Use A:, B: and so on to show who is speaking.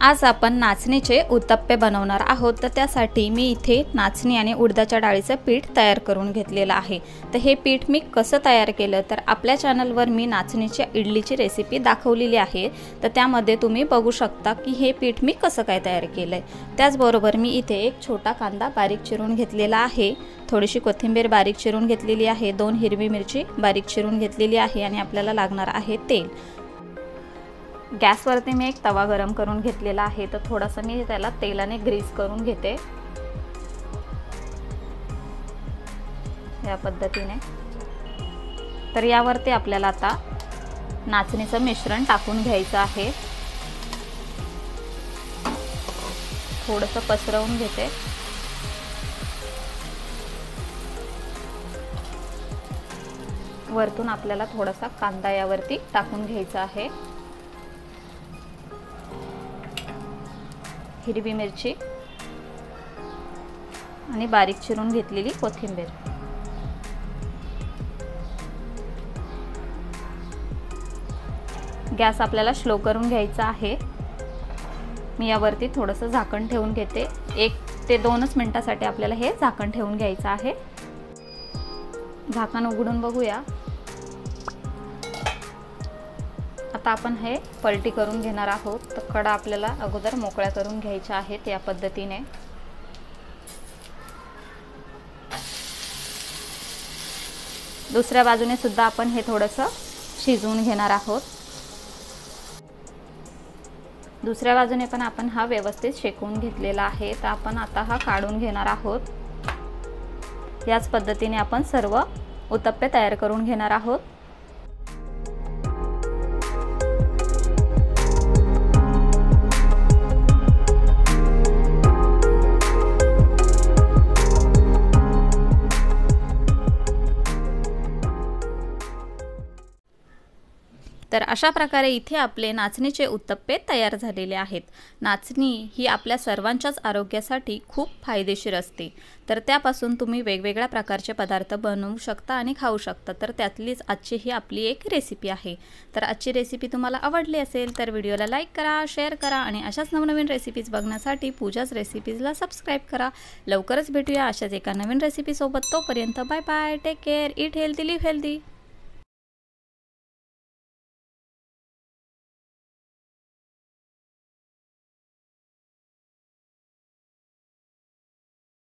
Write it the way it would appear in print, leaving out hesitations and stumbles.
A: आज आपण नाचणीचे उत्तप्पे बनवणार आहोत। तर त्यासाठी मी इथे नाचणी आणि उडदाच्या डाळीचं पीठ तयार करून घेतलेलं आहे। तर हे पीठ मी कसं तयार केलं तर आपल्या चॅनलवर मी नाचणीच्या इडलीची रेसिपी दाखवलेली आहे। तर त्यामध्ये तुम्ही बघू शकता की हे पीठ मी कसं काय तयार केलंय। त्याचबरोबर मी इथे एक छोटा कांदा बारीक चिरून घेतलेला आहे, थोडीशी कोथिंबीर बारीक चिरून घेतलेली आहे, 2 हिरवी मिरची बारीक चिरून घेतलेली आहे आणि आपल्याला लागणार आहे तेल। गॅसवरती मी एक तवा गरम करून घेतलेला आहे। तर थोडासा मी त्याला तेलाने ग्रीस करून घेते या पद्धतीने। तर यावरती आपल्याला आता नाचणीचं मिश्रण टाकून घ्यायचं आहे। थोडंसं पसरवून घेते। वरतून आपल्याला थोडासा कांदा यावरती टाकून घ्यायचा आहे, हिरवी मिरची आणि बारीक चिरून घेतलेली कोथिंबीर। गॅस आपल्याला स्लो करून घ्यायचा आहे। मी यावरती थोडंसं झाकण ठेवून घेते। 1 ते 2 मिनिटांसाठी आपल्याला हे झाकण ठेवून घ्यायचं आहे। झाकण उघडून बघूया। आता आपण हे पलटी करून घेणार आहोत। तर कडा आपल्याला अगोदर मोकळ्या करून घ्यायच्या आहेत या पद्धतीने। दुसऱ्या बाजूने सुद्धा आपण हे थोडंसं शिजवून घेणार आहोत। दुसऱ्या बाजूने पण आपण हा व्यवस्थित शेकून घेतलेला आहे। तर आपण आता हा काढून घेणार आहोत। याच पद्धतीने आपण सर्व उत्तप्पे तयार करून घेणार आहोत। तर अशा प्रकारे इथे आपले नाचणीचे उत्तप्पे तयार झालेले आहेत। नाचणी ही आपल्या सर्वांच्याच आरोग्यासाठी खूप फायदेशीर असते। तर त्यापासून तुम्ही वेगवेगळ्या प्रकारचे पदार्थ बनवू शकता आणि खाऊ शकता। तर त्यातलीच आजची ही आपली एक रेसिपी आहे। तर आजची रेसिपी तुम्हाला आवडली असेल तर व्हिडिओला लाईक करा, शेअर करा आणि अशाच नवनवीन रेसिपीज बघण्यासाठी पूजाज रेसिपीजला सबस्क्राईब करा। लवकरच भेटूया अशाच एका नवीन रेसिपी सोबत। तोपर्यंत bye bye, take care, eat healthy, live healthy.